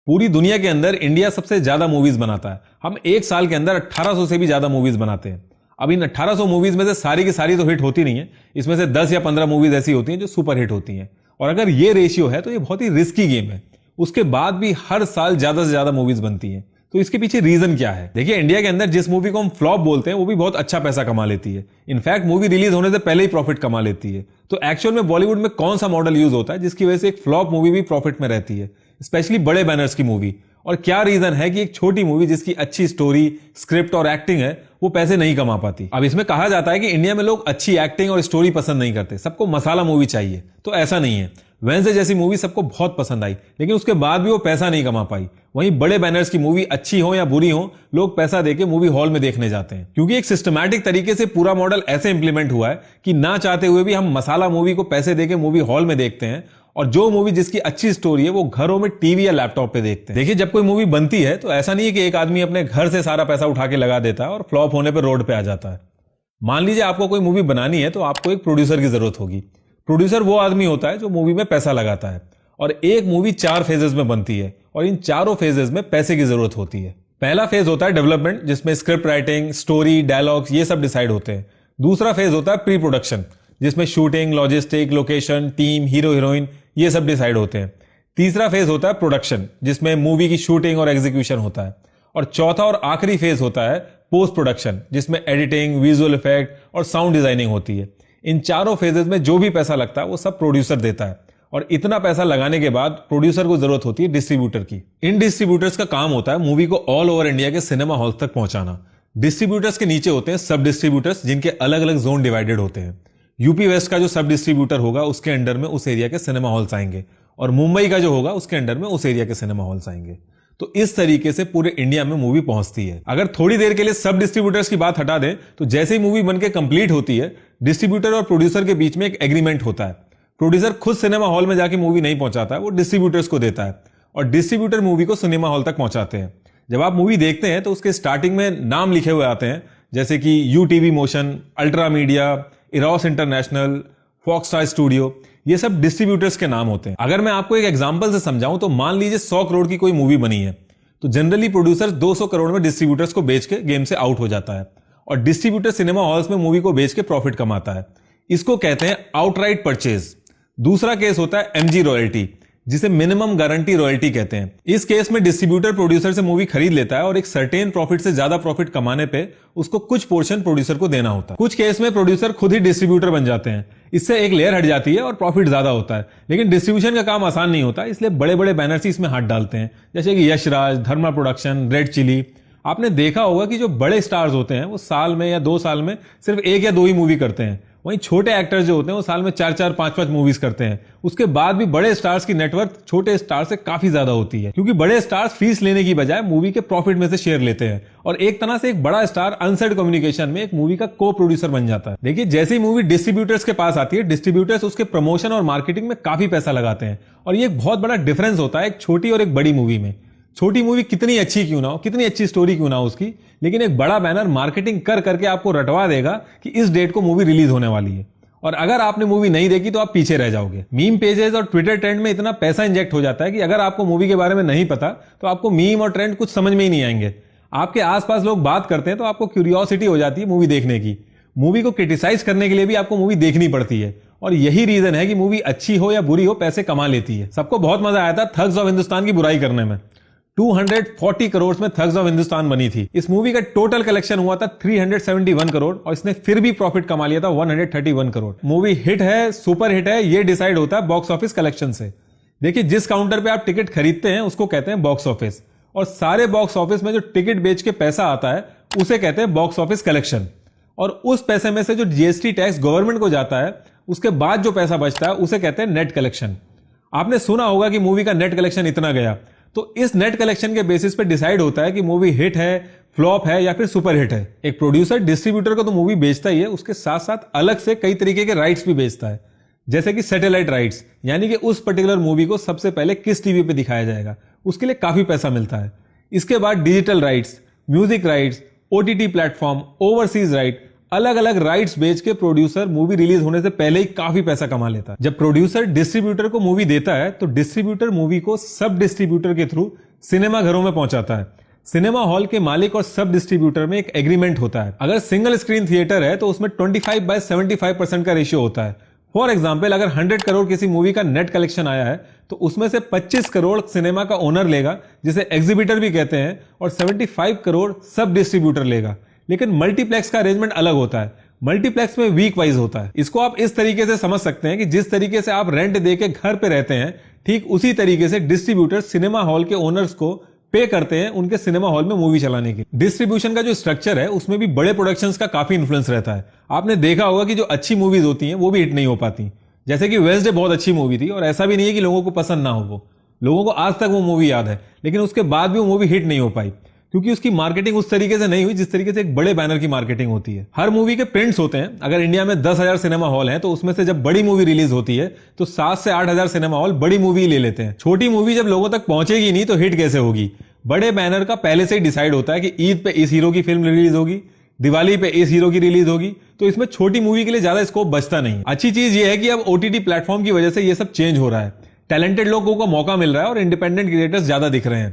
पूरी दुनिया के अंदर इंडिया सबसे ज्यादा मूवीज बनाता है। हम एक साल के अंदर 1800 से भी ज्यादा मूवीज बनाते हैं। अब इन 1800 मूवीज में से सारी की सारी तो हिट होती नहीं है, इसमें से 10 या 15 मूवीज ऐसी होती हैं जो सुपर हिट होती हैं। और अगर ये रेशियो है तो ये बहुत ही रिस्की गेम है। उसके बाद भी हर साल ज्यादा से ज्यादा मूवीज बनती हैं। तो इसके पीछे रीजन क्या है? देखिए, इंडिया के अंदर जिस मूवी को हम फ्लॉप बोलते हैं वो भी बहुत अच्छा पैसा कमा लेती है। इनफैक्ट मूवी रिलीज होने से पहले ही प्रॉफिट कमा लेती है। तो एक्चुअल में बॉलीवुड में कौन सा मॉडल यूज होता है जिसकी वजह से एक फ्लॉप मूवी भी प्रॉफिट में रहती है, स्पेशली बड़े बैनर्स की मूवी? और क्या रीजन है कि एक छोटी मूवी जिसकी अच्छी स्टोरी, स्क्रिप्ट और एक्टिंग है वो पैसे नहीं कमा पाती? अब इसमें कहा जाता है कि इंडिया में लोग अच्छी एक्टिंग और स्टोरी पसंद नहीं करते, सबको मसाला मूवी चाहिए। तो ऐसा नहीं है। वेंसडे जैसी मूवी सबको बहुत पसंद आई, लेकिन उसके बाद भी वो पैसा नहीं कमा पाई। वहीं बड़े बैनर्स की मूवी अच्छी हो या बुरी हो, लोग पैसा देके मूवी हॉल में देखने जाते हैं, क्योंकि एक सिस्टमैटिक तरीके से पूरा मॉडल ऐसे इंप्लीमेंट हुआ है कि ना चाहते हुए भी हम मसाला मूवी को पैसे देके मूवी हॉल में देखते हैं, और जो मूवी जिसकी अच्छी स्टोरी है वो घरों में टीवी या लैपटॉप पे देखते हैं। देखिए, जब कोई मूवी बनती है तो ऐसा नहीं है कि एक आदमी अपने घर से सारा पैसा उठा के लगा देता है और फ्लॉप होने पर रोड पे आ जाता है। मान लीजिए आपको कोई मूवी बनानी है तो आपको एक प्रोड्यूसर की जरूरत होगी। प्रोड्यूसर वो आदमी होता है जो मूवी में पैसा लगाता है, और एक मूवी 4 फेजेस में बनती है और इन चारों फेजेस में पैसे की जरूरत होती है। पहला फेज होता है डेवलपमेंट, जिसमें स्क्रिप्ट राइटिंग, स्टोरी, डायलॉग्स ये सब डिसाइड होते हैं। दूसरा फेज होता है प्री प्रोडक्शन, जिसमें shooting, logistic, location, team, hero heroine ये सब डिसाइड होते हैं। तीसरा फेज होता है प्रोडक्शन, जिसमें मूवी की शूटिंग और एग्जीक्यूशन होता है। और चौथा और आखिरी फेज होता है पोस्ट प्रोडक्शन, जिसमें एडिटिंग, विजुअल इफेक्ट और साउंड डिजाइनिंग होती है। इन चारों फेजेस में जो भी पैसा लगता है वो सब प्रोड्यूसर देता है, और इतना पैसा लगाने के बाद प्रोड्यूसर को जरूरत होती है डिस्ट्रीब्यूटर की। इन डिस्ट्रीब्यूटर्स का काम होता है मूवी को ऑल ओवर इंडिया के सिनेमा हॉल तक पहुंचाना। डिस्ट्रीब्यूटर्स के नीचे होते हैं सब डिस्ट्रीब्यूटर्स, जिनके अलग अलग जोन डिवाइडेड होते हैं। यूपी वेस्ट का जो सब डिस्ट्रीब्यूटर होगा उसके अंडर में उस एरिया के सिनेमा हॉल्स आएंगे, और मुंबई का जो होगा उसके अंडर में उस एरिया के सिनेमा हॉल्स आएंगे। तो इस तरीके से पूरे इंडिया में मूवी पहुंचती है। अगर थोड़ी देर के लिए सब डिस्ट्रीब्यूटर्स की बात हटा दें तो जैसे ही मूवी बनके कंप्लीट होती है, डिस्ट्रीब्यूटर और प्रोड्यूसर के बीच में एक एग्रीमेंट होता है। प्रोड्यूसर खुद सिनेमा हॉल में जाके मूवी नहीं पहुंचाता है, वो डिस्ट्रीब्यूटर्स को देता है, और डिस्ट्रीब्यूटर मूवी को सिनेमा हॉल तक पहुंचाते हैं। जब आप मूवी देखते हैं तो उसके स्टार्टिंग में नाम लिखे हुए आते हैं, जैसे कि UTV motion, ultra media, Eros international, Fox Star studio, ये सब डिस्ट्रीब्यूटर्स के नाम होते हैं। अगर मैं आपको एक एग्जांपल से समझाऊं तो मान लीजिए 100 करोड़ की कोई मूवी बनी है, तो जनरली प्रोड्यूसर 200 करोड़ में डिस्ट्रीब्यूटर्स को बेच के गेम से आउट हो जाता है, और डिस्ट्रीब्यूटर सिनेमा हॉल्स में मूवी को बेच के प्रॉफिट कमाता है। इसको कहते हैं आउटराइट परचेज। दूसरा केस होता है एमजी रॉयल्टी, जिसे मिनिमम गारंटी रॉयल्टी कहते हैं। इस केस में डिस्ट्रीब्यूटर प्रोड्यूसर से मूवी खरीद लेता है और एक सर्टेन प्रॉफिट से ज्यादा प्रॉफिट कमाने पे उसको कुछ पोर्शन प्रोड्यूसर को देना होता है। कुछ केस में प्रोड्यूसर खुद ही डिस्ट्रीब्यूटर बन जाते हैं, इससे एक लेयर हट जाती है और प्रॉफिट ज्यादा होता है। लेकिन डिस्ट्रीब्यूशन का काम आसान नहीं होता, इसलिए बड़े बड़े बैनर्स ही इसमें हाथ डालते हैं, जैसे कि यशराज, धर्मा प्रोडक्शन, रेड चिली। आपने देखा होगा कि जो बड़े स्टार्स होते हैं वो साल में या 2 साल में सिर्फ 1 या 2 ही मूवी करते हैं। वहीं छोटे एक्टर्स जो होते हैं वो साल में 4-4, 5-5 मूवीज करते हैं। उसके बाद भी बड़े स्टार्स की नेटवर्थ छोटे स्टार से काफी ज्यादा होती है, क्योंकि बड़े स्टार्स फीस लेने की बजाय मूवी के प्रॉफिट में से शेयर लेते हैं, और एक तरह से एक बड़ा स्टार अनसाइड कम्युनिकेशन में एक मूवी का को प्रोड्यूसर बन जाता है। देखिए, जैसे ही मूवी डिस्ट्रीब्यूटर्स के पास आती है, डिस्ट्रीब्यूटर्स उसके प्रमोशन और मार्केटिंग में काफी पैसा लगाते हैं, और ये एक बहुत बड़ा डिफरेंस होता है एक छोटी और एक बड़ी मूवी में। छोटी मूवी कितनी अच्छी क्यों ना हो, कितनी अच्छी स्टोरी क्यों ना हो उसकी, लेकिन एक बड़ा बैनर मार्केटिंग कर करके आपको रटवा देगा कि इस डेट को मूवी रिलीज होने वाली है, और अगर आपने मूवी नहीं देखी तो आप पीछे रह जाओगे। मीम पेजेस और ट्विटर ट्रेंड में इतना पैसा इंजेक्ट हो जाता है कि अगर आपको मूवी के बारे में नहीं पता तो आपको मीम और ट्रेंड कुछ समझ में ही नहीं आएंगे। आपके आसपास लोग बात करते हैं तो आपको क्यूरियोसिटी हो जाती है मूवी देखने की। मूवी को क्रिटिसाइज करने के लिए भी आपको मूवी देखनी पड़ती है, और यही रीजन है कि मूवी अच्छी हो या बुरी हो पैसे कमा लेती है। सबको बहुत मजा आया था थग्स ऑफ हिंदुस्तान की बुराई करने में। 240 करोड़ में थग्स ऑफ हिंदुस्तान बनी थी। इस मूवी का टोटल कलेक्शन हुआ था 371 करोड़, और इसने फिर भी प्रॉफिट कमा लिया था 131 करोड़। मूवी हिट है, सुपर हिट है, ये डिसाइड होता है बॉक्स ऑफिस कलेक्शन से। देखिए, जिस काउंटर पे आप टिकट खरीदते हैं उसको कहते हैं बॉक्स ऑफिस, और सारे बॉक्स ऑफिस में जो टिकट बेच के पैसा आता है उसे कहते हैं बॉक्स ऑफिस कलेक्शन। और उस पैसे में से जो जीएसटी टैक्स गवर्नमेंट को जाता है उसके बाद जो पैसा बचता है उसे कहते हैं नेट कलेक्शन। आपने सुना होगा कि मूवी का नेट कलेक्शन इतना गया, तो इस नेट कलेक्शन के बेसिस पे डिसाइड होता है कि मूवी हिट है, फ्लॉप है या फिर सुपर हिट है। एक प्रोड्यूसर डिस्ट्रीब्यूटर को तो मूवी बेचता ही है, उसके साथ साथ अलग से कई तरीके के राइट्स भी बेचता है, जैसे कि सैटेलाइट राइट्स, यानी कि उस पर्टिकुलर मूवी को सबसे पहले किस टीवी पे दिखाया जाएगा, उसके लिए काफी पैसा मिलता है। इसके बाद digital rights, music rights, OTT platform, overseas right, अलग अलग राइट्स बेच के प्रोड्यूसर मूवी रिलीज होने से पहले ही काफी पैसा कमा लेता है। जब प्रोड्यूसर डिस्ट्रीब्यूटर को मूवी देता है तो डिस्ट्रीब्यूटर मूवी को सब डिस्ट्रीब्यूटर के थ्रू सिनेमा घरों में पहुंचाता है। सिनेमा हॉल के मालिक और सब डिस्ट्रीब्यूटर में एक एग्रीमेंट होता है। अगर सिंगल स्क्रीन थिएटर है तो उसमें 25/75% का रेशियो होता है। फॉर एग्जाम्पल, अगर 100 करोड़ किसी मूवी का नेट कलेक्शन आया है तो उसमें से 25 करोड़ सिनेमा का ओनर लेगा, जिसे एग्जीबिटर भी कहते हैं, और 75 करोड़ सब डिस्ट्रीब्यूटर लेगा। लेकिन मल्टीप्लेक्स का अरेंजमेंट अलग होता है। मल्टीप्लेक्स में वीक वाइज होता है। इसको आप इस तरीके से समझ सकते हैं कि जिस तरीके से आप रेंट दे के घर पे रहते हैं, ठीक उसी तरीके से डिस्ट्रीब्यूटर सिनेमा हॉल के ओनर्स को पे करते हैं उनके सिनेमा हॉल में मूवी चलाने की। डिस्ट्रीब्यूशन का जो स्ट्रक्चर है उसमें भी बड़े प्रोडक्शंस का काफी इन्फ्लुएंस रहता है। आपने देखा होगा कि जो अच्छी मूवीज होती हैं वो भी हिट नहीं हो पाती। जैसे कि वेडनेसडे बहुत अच्छी मूवी थी और ऐसा भी नहीं है कि लोगों को पसंद ना हो, वो लोगों को आज तक वो मूवी याद है, लेकिन उसके बाद भी वो मूवी हिट नहीं हो पाई क्योंकि उसकी मार्केटिंग उस तरीके से नहीं हुई जिस तरीके से एक बड़े बैनर की मार्केटिंग होती है। हर मूवी के प्रिंट्स होते हैं। अगर इंडिया में 10,000 सिनेमा हॉल हैं तो उसमें से जब बड़ी मूवी रिलीज होती है तो 7 से 8,000 सिनेमा हॉल बड़ी मूवी ले लेते हैं। छोटी मूवी जब लोगों तक पहुंचेगी नहीं तो हिट कैसे होगी? बड़े बैनर का पहले से ही डिसाइड होता है कि ईद पे इस हीरो की फिल्म रिलीज होगी, दिवाली पे इस हीरो की रिलीज होगी, तो इसमें छोटी मूवी के लिए ज्यादा स्कोप बचता नहीं। अच्छी चीज ये है कि अब ओटीटी प्लेटफॉर्म की वजह से ये सब चेंज हो रहा है। टैलेंटेड लोगों को मौका मिल रहा है और इंडिपेंडेंट क्रिएटर्स ज्यादा दिख रहे हैं।